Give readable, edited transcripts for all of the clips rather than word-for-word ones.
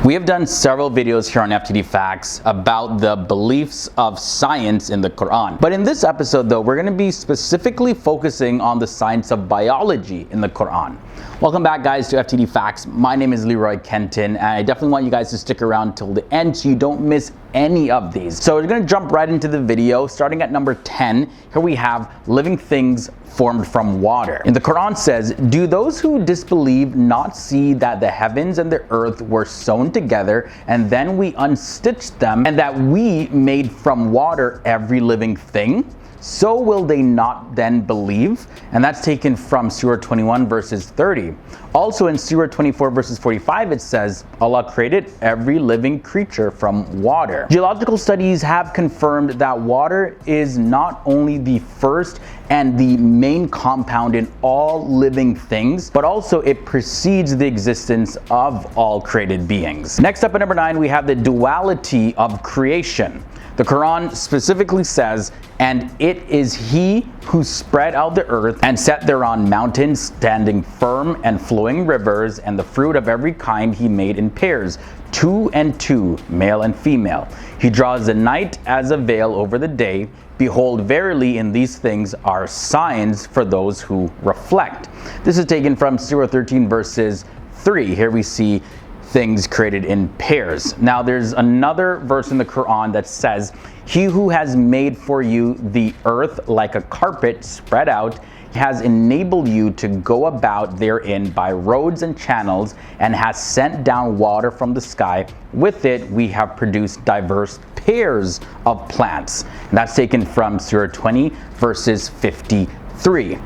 We have done several videos here on FTD Facts about the beliefs of science in the Quran. But in this episode though, we're going to be specifically focusing on the science of biology in the Quran. Welcome back guys to FTD Facts. My name is Leroy Kenton and I definitely want you guys to stick around till the end so you don't miss any of these. So we're going to jump right into the video starting at number 10. Here we have living things formed from water. And the Quran says, "Do those who disbelieve not see that the heavens and the earth were sewn together and then we unstitched them and that we made from water every living thing? So will they not then believe?" And that's taken from Surah 21 verses 30. Also in Surah 24 verses 45 it says, "Allah created every living creature from water." Geological studies have confirmed that water is not only the first and the main compound in all living things, but also it precedes the existence of all created beings. Next up at number 9 we have the duality of creation. The Quran specifically says, "And it is He who spread out the earth and set thereon mountains standing firm and flowing rivers, and the fruit of every kind He made in pairs, 2 and 2, male and female. He draws the night as a veil over the day. Behold, verily in these things are signs for those who reflect." This is taken from Surah 13 verses 3. Here we see things created in pairs. Now there's another verse in the Quran that says, "He who has made for you the earth like a carpet spread out, has enabled you to go about therein by roads and channels, and has sent down water from the sky. With it we have produced diverse pairs of plants." And that's taken from Surah 20 verses 53.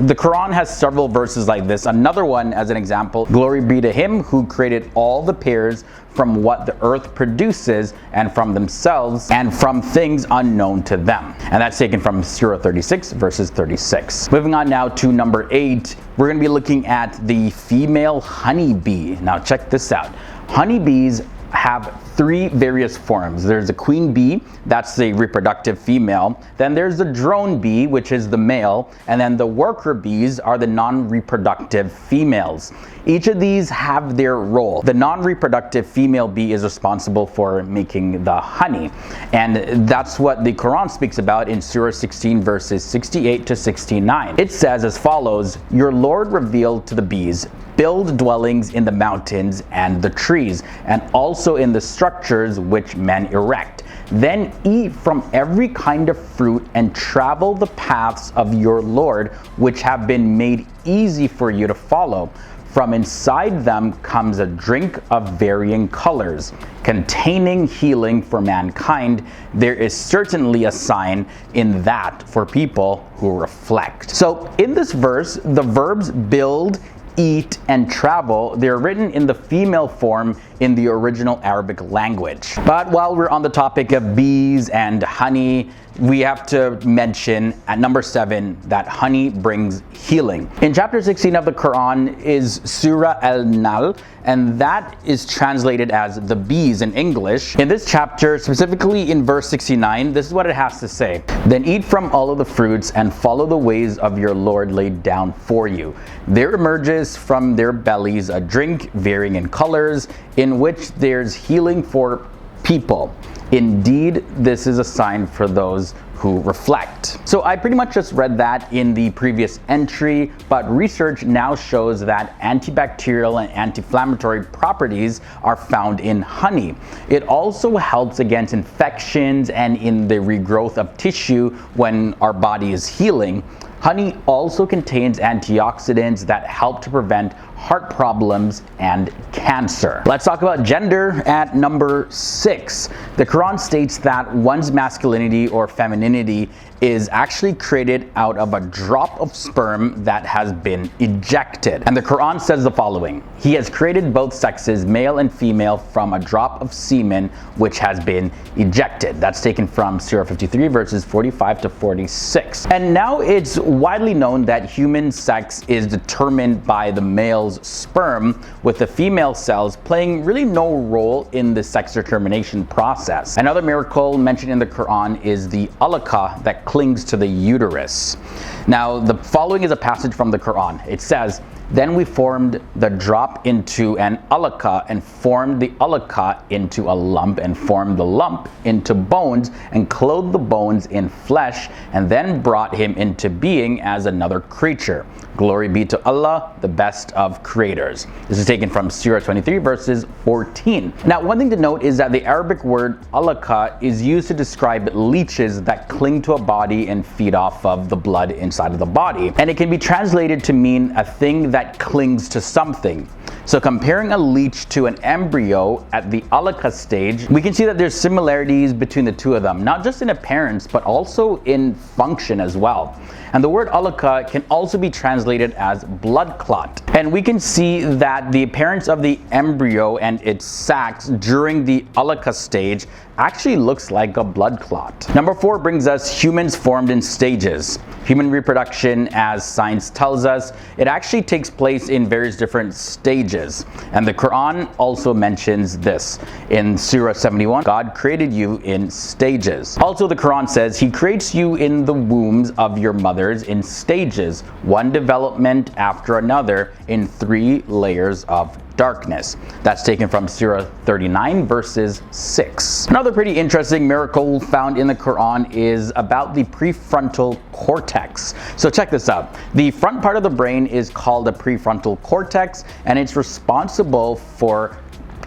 The Quran has several verses like this. Another one as an example, "Glory be to Him who created all the pairs from what the earth produces and from themselves and from things unknown to them." And that's taken from Surah 36 verses 36. Moving on now to number 8, we're going to be looking at the female honeybee. Now check this out. Honeybees have 3 various forms. There's a queen bee, that's the reproductive female. Then there's the drone bee, which is the male. And then the worker bees are the non-reproductive females. Each of these have their role. The non-reproductive female bee is responsible for making the honey. And that's what the Quran speaks about in Surah 16 verses 68 to 69. It says as follows, "Your Lord revealed to the bees, build dwellings in the mountains and the trees, and also in the structures which men erect. Then eat from every kind of fruit and travel the paths of your Lord, which have been made easy for you to follow. From inside them comes a drink of varying colors, containing healing for mankind. There is certainly a sign in that for people who reflect." So in this verse, the verbs build, eat, and travel, they're written in the female form in the original Arabic language. But while we're on the topic of bees and honey, we have to mention at number 7 that honey brings healing. In chapter 16 of the Quran is Surah Al-Nahl, and that is translated as the bees in English. In this chapter, specifically in verse 69, this is what it has to say. "Then eat from all of the fruits and follow the ways of your Lord laid down for you. There emerges from their bellies a drink varying in colors, in which there's healing for people. Indeed, this is a sign for those who reflect." So I pretty much just read that in the previous entry, but research now shows that antibacterial and anti-inflammatory properties are found in honey. It also helps against infections and in the regrowth of tissue when our body is healing. Honey also contains antioxidants that help to prevent heart problems and cancer. Let's talk about gender at number 6. The Quran states that one's masculinity or femininity is actually created out of a drop of sperm that has been ejected. And the Quran says the following, "He has created both sexes, male and female, from a drop of semen which has been ejected." That's taken from Surah 53 verses 45 to 46. And now it's widely known that human sex is determined by the male's sperm, with the female cells playing really no role in the sex determination process. Another miracle mentioned in the Quran is the alaqah that clings to the uterus. Now, the following is a passage from the Quran. It says, Then we formed the drop into an alaka and formed the alaka into a lump and formed the lump into bones and clothed the bones in flesh and then brought him into being as another creature. Glory be to Allah, the best of creators. This is taken from Surah 23 verses 14. Now, one thing to note is that the Arabic word alaka is used to describe leeches that cling to a body and feed off of the blood inside of the body. And it can be translated to mean a thing that clings to something. So comparing a leech to an embryo at the alaka stage, we can see that there's similarities between the two of them, not just in appearance, but also in function as well. And the word alaka can also be translated as blood clot. And we can see that the appearance of the embryo and its sacs during the alaka stage actually looks like a blood clot. Number 4 brings us humans formed in stages. Human reproduction, as science tells us, it actually takes place in various different stages. And the Quran also mentions this. In Surah 71, God created you in stages. Also, the Quran says He creates you in the wombs of your mothers in stages, one development after another in 3 layers of darkness. That's taken from Surah 39 verses 6. Another pretty interesting miracle found in the Quran is about the prefrontal cortex. So check this out. The front part of the brain is called the prefrontal cortex, and it's responsible for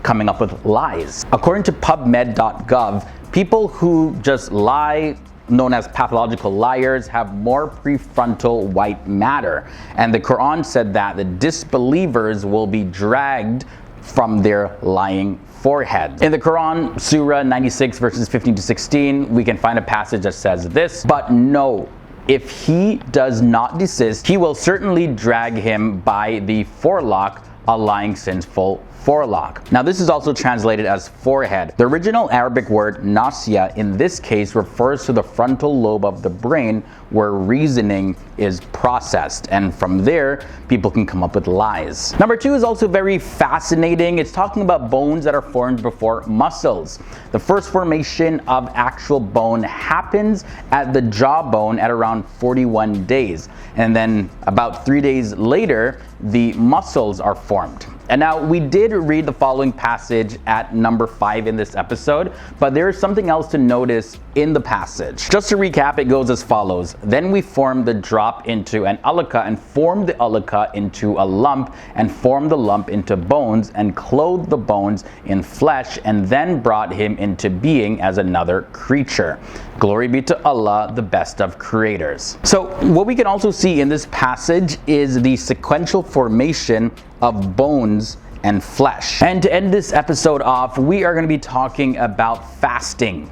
coming up with lies. According to PubMed.gov, people who just lie, known as pathological liars, have more prefrontal white matter. And the Quran said that the disbelievers will be dragged from their lying foreheads. In the Quran, Surah 96 verses 15 to 16, we can find a passage that says this, "But no, if he does not desist, he will certainly drag him by the forelock, a lying sinful forelock." Now, this is also translated as forehead. The original Arabic word nasia in this case refers to the frontal lobe of the brain where reasoning is processed, and from there people can come up with lies. Number 2 is also very fascinating. It's talking about bones that are formed before muscles. The first formation of actual bone happens at the jawbone at around 41 days, and then about 3 days later the muscles are formed. And now, we did read the following passage at number 5 in this episode, but there is something else to notice in the passage. Just to recap, it goes as follows. Then we formed the drop into an alaka and formed the alaka into a lump and formed the lump into bones and clothed the bones in flesh and then brought him into being as another creature. Glory be to Allah, the best of creators. So what we can also see in this passage is the sequential formation of bones and flesh. And to end this episode off, we are going to be talking about fasting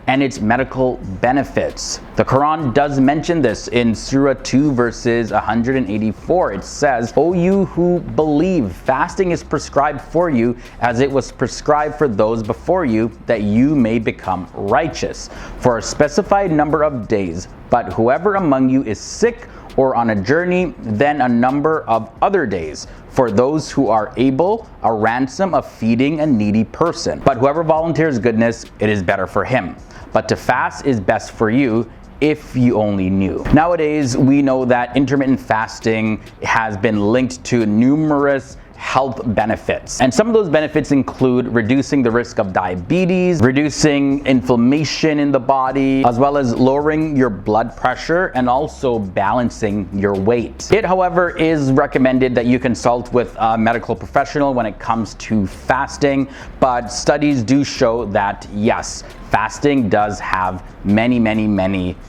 and its medical benefits. The Quran does mention this in Surah 2 verses 184. It says, "O you who believe, fasting is prescribed for you as it was prescribed for those before you, that you may become righteous for a specified number of days. But whoever among you is sick or on a journey, then a number of other days. For those who are able, a ransom of feeding a needy person. But whoever volunteers goodness, it is better for him. But to fast is best for you, if you only knew." Nowadays, we know that intermittent fasting has been linked to numerous health benefits. And some of those benefits include reducing the risk of diabetes, reducing inflammation in the body, as well as lowering your blood pressure and also balancing your weight. It, however, is recommended that you consult with a medical professional when it comes to fasting, but studies do show that yes, fasting does have many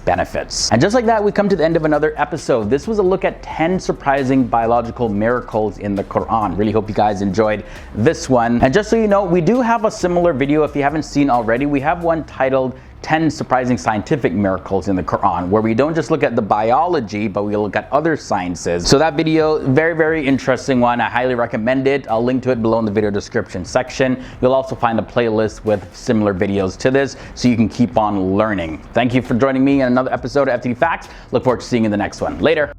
benefits. And just like that, we come to the end of another episode. This was a look at 10 surprising biological miracles in the Quran. Really hope you guys enjoyed this one. And just so you know, we do have a similar video if you haven't seen already. We have one titled 10 surprising scientific miracles in the Quran, where we don't just look at the biology, but we look at other sciences. So that video, very interesting one. I highly recommend it. I'll link to it below in the video description section. You'll also find a playlist with similar videos to this, so you can keep on learning. Thank you for joining me in another episode of FTD Facts. Look forward to seeing you in the next one. Later.